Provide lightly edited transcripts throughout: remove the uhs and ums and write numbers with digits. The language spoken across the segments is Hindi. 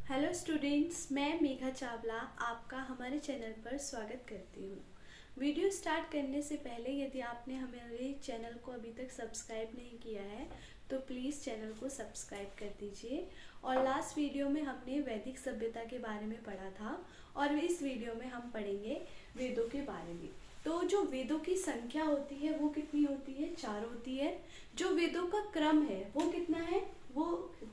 हेलो स्टूडेंट्स, मैं मेघा चावला आपका हमारे चैनल पर स्वागत करती हूँ। वीडियो स्टार्ट करने से पहले यदि आपने हमारे चैनल को अभी तक सब्सक्राइब नहीं किया है तो प्लीज़ चैनल को सब्सक्राइब कर दीजिए। और लास्ट वीडियो में हमने वैदिक सभ्यता के बारे में पढ़ा था और इस वीडियो में हम पढ़ेंगे वेदों के बारे में। तो जो वेदों की संख्या होती है वो कितनी होती है? 4 होती है। जो वेदों का क्रम है वो कितना है? वो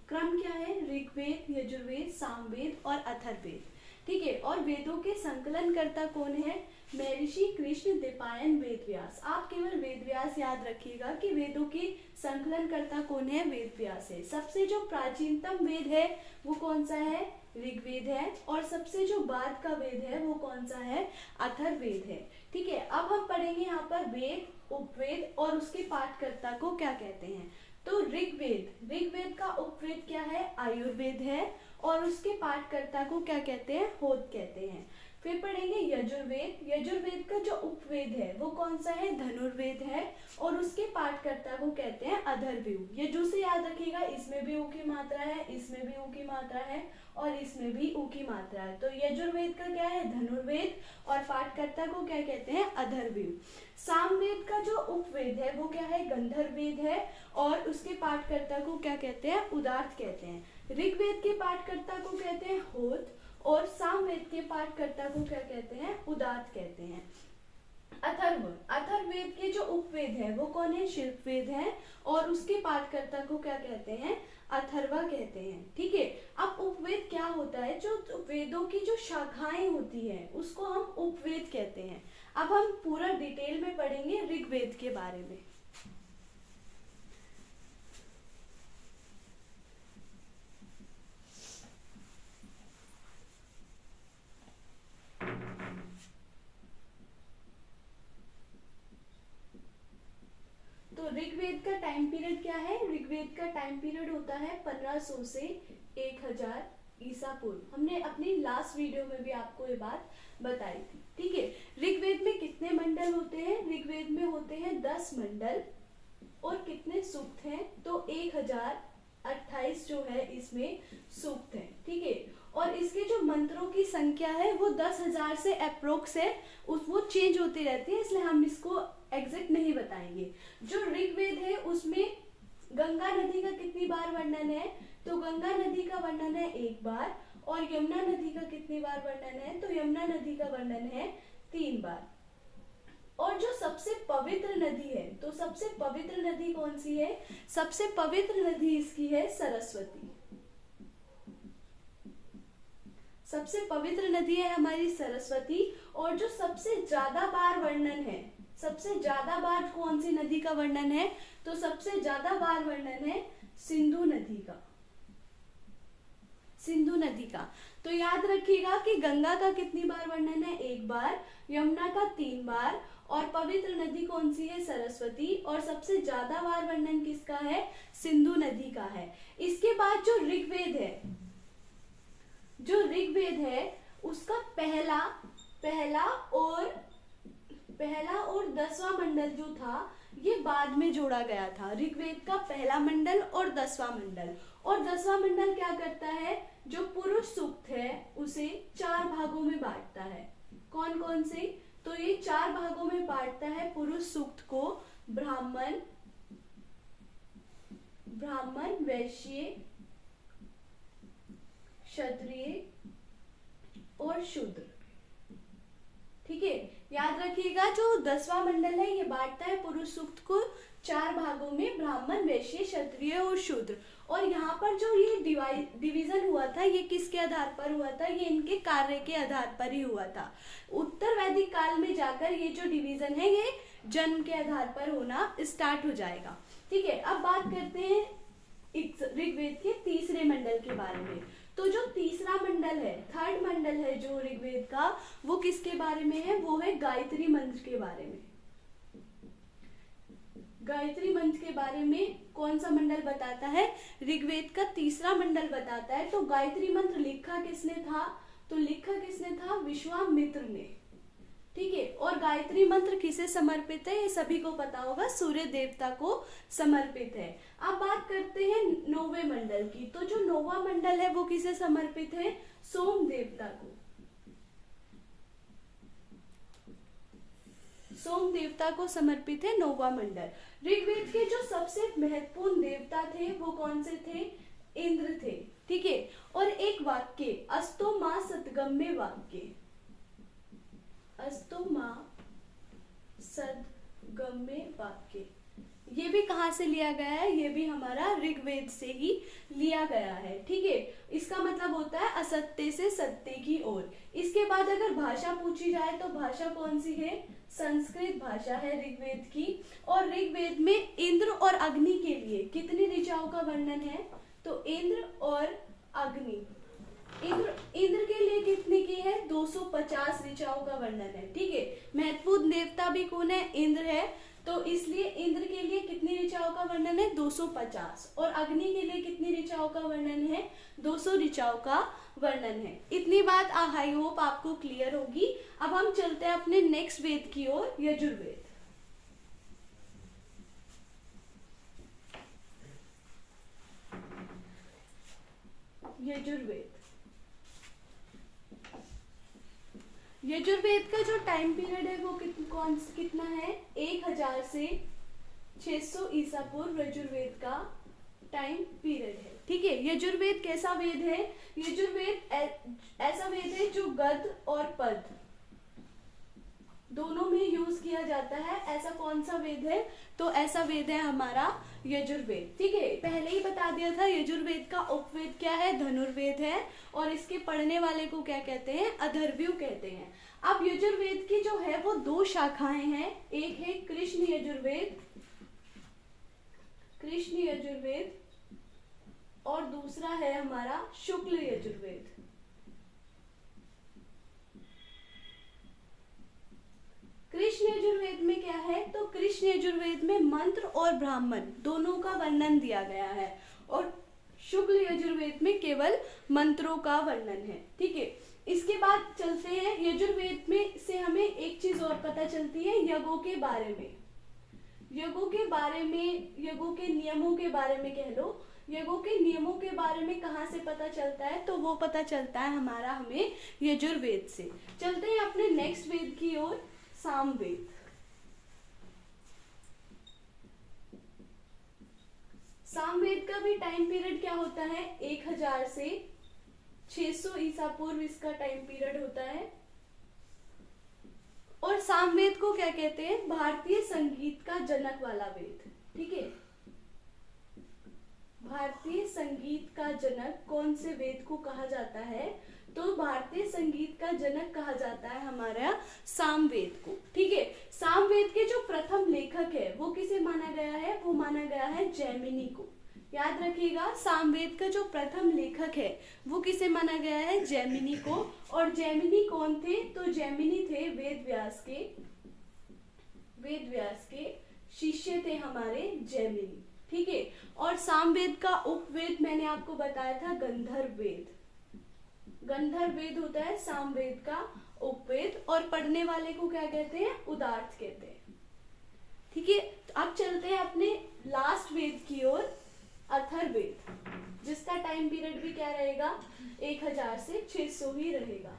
क्रम क्या है? ऋग्वेद, यजुर्वेद, सामवेद और अथर्ववेद। ठीक है। और वेदों के संकलनकर्ता कौन है? महर्षि कृष्ण द्वैपायन वेदव्यास। आप केवल वेदव्यास याद रखिएगा कि वेदों के संकलनकर्ता कौन है? वेदव्यास है। सबसे जो प्राचीनतम वेद है वो कौन सा है? ऋग्वेद है। और सबसे जो बाद का वेद है वो कौन सा है? अथर्ववेद है। ठीक है। अब हम पढ़ेंगे यहाँ पर वेद, उपवेद और उसके पाठकर्ता को क्या कहते हैं। तो ऋग्वेद का उपवेद क्या है? आयुर्वेद है। और उसके पाठकर्ता को क्या कहते हैं? होत कहते हैं। फिर पढ़ेंगे यजुर्वेद का जो उपवेद है वो कौन सा है? धनुर्वेद है। और उसके पाठकर्ता को कहते हैं अथर्ववेद। यजु से याद रखिएगा, इसमें भी ऊ की मात्रा है, इसमें भी ऊ की मात्रा है और इसमें भी ऊ की मात्रा है। तो यजुर्वेद का क्या है? धनुर्वेद। और पाठकर्ता को क्या कहते हैं? अथर्ववेद। सामवेद का जो उपवेद है वो क्या है? गंधर्ववेद है। और उसके पाठकर्ता को क्या कहते हैं? उदार्थ कहते हैं। ऋग्वेद के पाठकर्ता को कहते हैं होत और सामवेद के पाठकर्ता को क्या कहते हैं? उदात्त कहते हैं। अथर्ववेद के जो उपवेद है वो कौन है? शिल्पवेद है। और उसके पाठकर्ता को क्या कहते हैं? अथर्वा कहते हैं। ठीक है। अब उपवेद क्या होता है? जो वेदों की जो शाखाएं होती है उसको हम उपवेद कहते हैं। अब हम पूरा डिटेल में पढ़ेंगे ऋग्वेद के बारे में। तो ऋग्वेद का टाइम पीरियड क्या है? ऋग्वेद का टाइम पीरियड होता है 1500 से 1000 ईसा पूर्व। हमने अपनी लास्ट वीडियो में भी आपको ये बात बताई थी। ठीक है। ऋग्वेद में कितने मंडल होते हैं? ऋग्वेद में होते हैं 10 मंडल। और कितने सूक्त हैं? तो 1028 जो है इसमें सूक्त है। ठीक है। और इसके जो मंत्रों की संख्या है वो 10,000 से अप्रोक्स है, वो चेंज होती रहती है, इसलिए हम इसको एग्जैक्ट नहीं बताएंगे। जो ऋग्वेद है उसमें गंगा नदी का कितनी बार वर्णन है? तो गंगा नदी का वर्णन है 1 बार। और यमुना नदी का कितनी बार वर्णन है? तो यमुना नदी का वर्णन है 3 बार। और जो सबसे पवित्र नदी है, तो सबसे पवित्र नदी कौन सी है? सबसे पवित्र नदी इसकी है सरस्वती। सबसे पवित्र नदी है हमारी सरस्वती। और जो सबसे ज्यादा बार वर्णन है, सबसे ज्यादा बार कौन सी नदी का वर्णन है? तो सबसे ज्यादा बार वर्णन है सिंधु नदी का। सिंधु नदी का। तो याद रखिएगा कि गंगा का कितनी बार वर्णन है? 1 बार। यमुना का 3 बार। और पवित्र नदी कौन सी है? सरस्वती। और सबसे ज्यादा बार वर्णन किसका है? सिंधु नदी का है। इसके बाद जो ऋग्वेद है उसका पहला और 10वां मंडल जो था ये बाद में जोड़ा गया था। ऋग्वेद का पहला मंडल और 10वां मंडल। और 10वां मंडल क्या करता है? जो पुरुष सूक्त है उसे 4 भागों में बांटता है। कौन कौन से? तो ये 4 भागों में बांटता है पुरुष सूक्त को। ब्राह्मण, वैश्य, क्षत्रिय और शूद्र। ठीक है। याद रखिएगा जो 10वां मंडल है ये बांटता है पुरुष सूक्त को 4 भागों में, ब्राह्मण, वैश्य, क्षत्रिय और शूद्र। और यहाँ पर जो ये डिवीजन हुआ था ये किसके आधार पर हुआ था? ये इनके कार्य के आधार पर ही हुआ था। उत्तर वैदिक काल में जाकर ये जो डिवीजन है ये जन्म के आधार पर होना स्टार्ट हो जाएगा। ठीक है। अब बात करते हैं ऋग्वेद के तीसरे मंडल के बारे में। तो जो तीसरा मंडल है, 3rd मंडल है जो ऋग्वेद का, वो किसके बारे में है? वो है गायत्री मंत्र के बारे में। गायत्री मंत्र के बारे में कौन सा मंडल बताता है? ऋग्वेद का तीसरा मंडल बताता है। तो गायत्री मंत्र लिखा किसने था? तो लिखा किसने था? विश्वामित्र ने। ठीक है। और गायत्री मंत्र किसे समर्पित है, ये सभी को पता होगा, सूर्य देवता को समर्पित है। अब बात करते हैं नौवे मंडल की। तो जो नौवा मंडल है वो किसे समर्पित है, सोम देवता को। सोम देवता को समर्पित है नौवा मंडल। ऋग्वेद के जो सबसे महत्वपूर्ण देवता थे वो कौन से थे, इंद्र थे। ठीक है। और एक वाक्य, अस्तो मां सदगम्य वाक्य, अस्तो मां सदगम्य वाक्य, ये भी कहाँ से लिया गया है, ये भी हमारा ऋग्वेद से ही लिया गया है। ठीक है। इसका मतलब होता है असत्य से सत्य की ओर। इसके बाद अगर भाषा पूछी जाए तो भाषा कौन सी है, संस्कृत भाषा है ऋग्वेद की। और ऋग्वेद में इंद्र और अग्नि के लिए कितनी ऋचाओं का वर्णन है, तो इंद्र और अग्नि, इंद्र के लिए कितने की है, 250 ऋचाओं का वर्णन है। ठीक है। महत्वपूर्ण देवता भी कौन है, इंद्र है, तो इसलिए इंद्र के लिए कितनी ऋचाओं का वर्णन है, 250। और अग्नि के लिए कितनी ऋचाओं का वर्णन है, 200 ऋचाओं का वर्णन है। इतनी बात आई होप आपको क्लियर होगी। अब हम चलते हैं अपने नेक्स्ट वेद की ओर, यजुर्वेद। यजुर्वेद, यजुर्वेद का जो टाइम पीरियड है वो कितना है, 1000 से 600 ईसा पूर्व यजुर्वेद का टाइम पीरियड है। ठीक है। यजुर्वेद कैसा वेद है, यजुर्वेद ऐसा वेद है जो गद्य और पद दोनों में यूज किया जाता है। ऐसा कौन सा वेद है, तो ऐसा वेद है हमारा यजुर्वेद। ठीक है। पहले ही बता दिया था यजुर्वेद का उपवेद क्या है, धनुर्वेद है, और इसके पढ़ने वाले को क्या कहते हैं, अथर्वयु कहते हैं। अब यजुर्वेद की जो है वो 2 शाखाएं हैं, एक है कृष्ण यजुर्वेद, कृष्ण यजुर्वेद, और दूसरा है हमारा शुक्ल यजुर्वेद। कृष्ण यजुर्वेद में क्या है, तो कृष्ण यजुर्वेद में मंत्र और ब्राह्मण दोनों का वर्णन दिया गया है, और शुक्ल यजुर्वेद में केवल मंत्रों का वर्णन है। ठीक है। इसके बाद चलते हैं यजुर्वेद में से हमें एक चीज और पता चलती है, यज्ञों के बारे में, यज्ञों के बारे में, यज्ञों के नियमों के बारे में कह लो। यज्ञों के नियमों के बारे में कहाँ से पता चलता है, तो वो पता चलता है हमारा हमें यजुर्वेद से। चलते हैं अपने नेक्स्ट वेद की ओर, सामवेद। सामवेद का भी टाइम पीरियड क्या होता है, 1000 से 600 ईसा पूर्व इसका टाइम पीरियड होता है। और सामवेद को क्या कहते हैं, भारतीय संगीत का जनक वाला वेद। ठीक है। भारतीय संगीत का जनक कौन से वेद को कहा जाता है, तो भारतीय संगीत का जनक कहा जाता है हमारा सामवेद को। ठीक है। सामवेद के जो प्रथम लेखक है वो किसे माना गया है, वो माना गया है जैमिनी को। याद रखिएगा, सामवेद का जो प्रथम लेखक है वो किसे माना गया है, जैमिनी को। और जैमिनी कौन थे, तो जैमिनी थे वेद व्यास के शिष्य थे हमारे जैमिनी। ठीक है। और सामवेद का उपवेद मैंने आपको बताया था गंधर्व वेद, गंधर्व वेद होता है सामवेद का उपवेद, और पढ़ने वाले को क्या कहते हैं, उदार्थ कहते हैं। ठीक है। तो अब चलते हैं अपने लास्ट वेद की ओर, अथर्ववेद, जिसका टाइम पीरियड भी क्या रहेगा, 1000 से 600 ही रहेगा।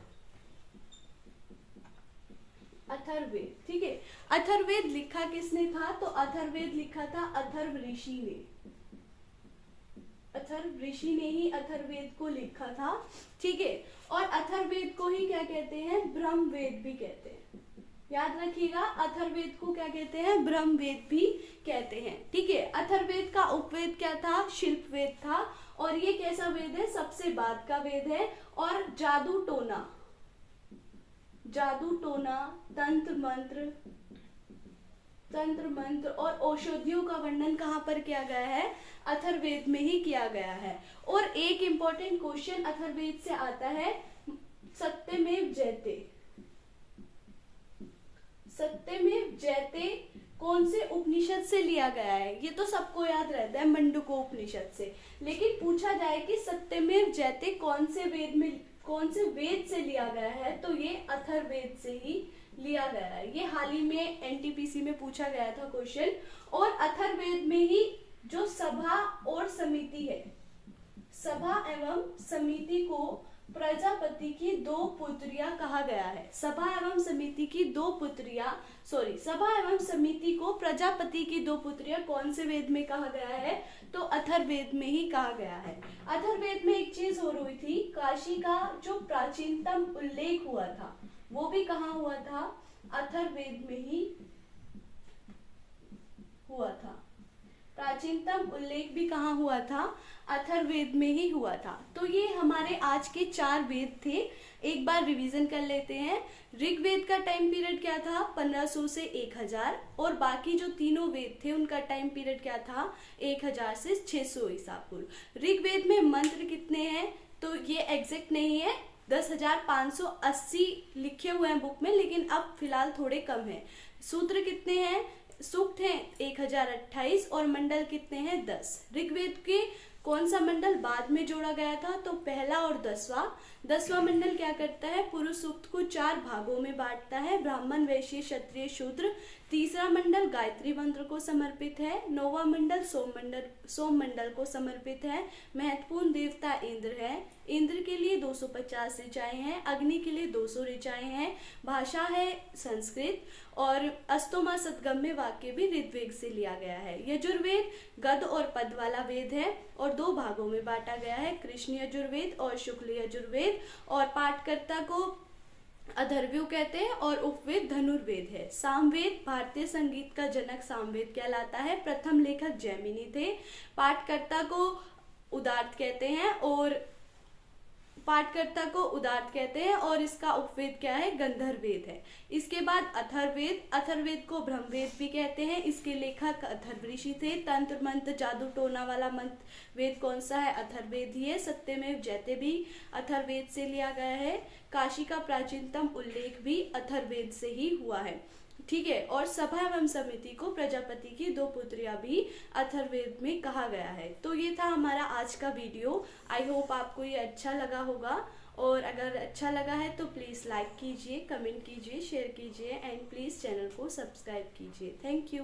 अथर्ववेद। ठीक है। अथर्ववेद लिखा किसने था, तो अथर्ववेद लिखा था अथर्व ऋषि ने। अथर्व ऋषि ने ही अथर्ववेद को लिखा था। ठीक है। और अथर्ववेद को ही क्या कहते हैं, ब्रह्मवेद भी कहते हैं। याद रखिएगा, अथर्ववेद को क्या कहते हैं, ब्रह्मवेद भी कहते हैं। ठीक है। अथर्ववेद का उपवेद क्या था, शिल्पवेद था। और ये कैसा वेद है, सबसे बाद का वेद है। और जादू टोना, तंत्र मंत्र और औषधियों का वर्णन कहाँ पर किया गया है, अथर्ववेद में ही किया गया है। और एक इंपॉर्टेंट क्वेश्चन अथर्ववेद से आता है, सत्यमेव जयते कौन से उपनिषद से लिया गया है, ये तो सबको याद रहता है, मंडूको उपनिषद से। लेकिन पूछा जाए कि सत्यमेव जयते कौन से वेद से लिया गया है, तो ये अथर्ववेद से ही लिया गया है। ये हाल ही में एनटीपीसी में पूछा गया था क्वेश्चन। और अथर्ववेद में ही जो सभा और समिति है, सभा एवं समिति को प्रजापति की दो पुत्रियां कहा गया है। सभा एवं समिति की दो पुत्रियां, सभा एवं समिति को प्रजापति की दो पुत्रियां कौन से वेद में कहा गया है? तो अथर्ववेद में ही कहा गया है। अथर्ववेद में एक चीज और हुई थी, काशी का जो प्राचीनतम उल्लेख हुआ था वो भी कहाँ हुआ था? अथर्ववेद में ही हुआ था। प्राचीनतम उल्लेख भी कहाँ हुआ था? अथर्ववेद में ही हुआ था। तो ये हमारे आज के 4 वेद थे। एक बार रिवीजन कर लेते हैं। ऋग्वेद का टाइम पीरियड क्या था? 1500 से 1000। और बाकी जो तीनों वेद थे उनका टाइम पीरियड क्या था? 1000 से 600 ईसा पूर्व। ऋग्वेद में मंत्र कितने हैं? तो ये एग्जैक्ट नहीं है, 10,580 लिखे हुए हैं बुक में, लेकिन अब फिलहाल थोड़े कम हैं। सूत्र कितने हैं? सूक्त हैं 1028 और मंडल कितने हैं? 10। ऋग्वेद के कौन सा मंडल बाद में जोड़ा गया था? तो पहला और 10वां मंडल क्या करता है? पुरुष सूक्त को 4 भागों में बांटता है, ब्राह्मण, वैश्य, क्षत्रिय, शूद्र। तीसरा मंडल गायत्री मंत्र को समर्पित है। 9वां मंडल सोम मंडल को समर्पित है। महत्वपूर्ण देवता इंद्र है। इंद्र के लिए 250 ऋचाएं हैं, अग्नि के लिए 200 ऋचाएं हैं। भाषा है संस्कृत। और अस्तोमा सदगम्य वाक्य भी ऋग्वेद से लिया गया है। यजुर्वेद गद और पद वाला वेद है और 2 भागों में बांटा गया है, कृष्ण यजुर्वेद और शुक्ल यजुर्वेद। और पाठकर्ता को अथर्ववेद कहते हैं और उपवेद धनुर्वेद है। सामवेद भारतीय संगीत का जनक सामवेद कहलाता है। प्रथम लेखक जैमिनी थे। पाठकर्ता को उदार्त कहते हैं और इसका उपवेद क्या है? गंधर्ववेद है। इसके बाद अथर्ववेद को ब्रह्मवेद भी कहते हैं। इसके लेखक अथर्व ऋषि थे। तंत्र मंत्र जादू टोना वाला मंत्र वेद कौन सा है? अथर्ववेद ही है। सत्यमेव जयते भी अथर्ववेद से लिया गया है। काशी का प्राचीनतम उल्लेख भी अथर्ववेद से ही हुआ है। ठीक है। और सभा एवं समिति को प्रजापति की 2 पुत्रियां भी अथर्ववेद में कहा गया है। तो ये था हमारा आज का वीडियो। आई होप आपको ये अच्छा लगा होगा। और अगर अच्छा लगा है तो प्लीज़ लाइक कीजिए, कमेंट कीजिए, शेयर कीजिए एंड प्लीज़ चैनल को सब्सक्राइब कीजिए। Thank you.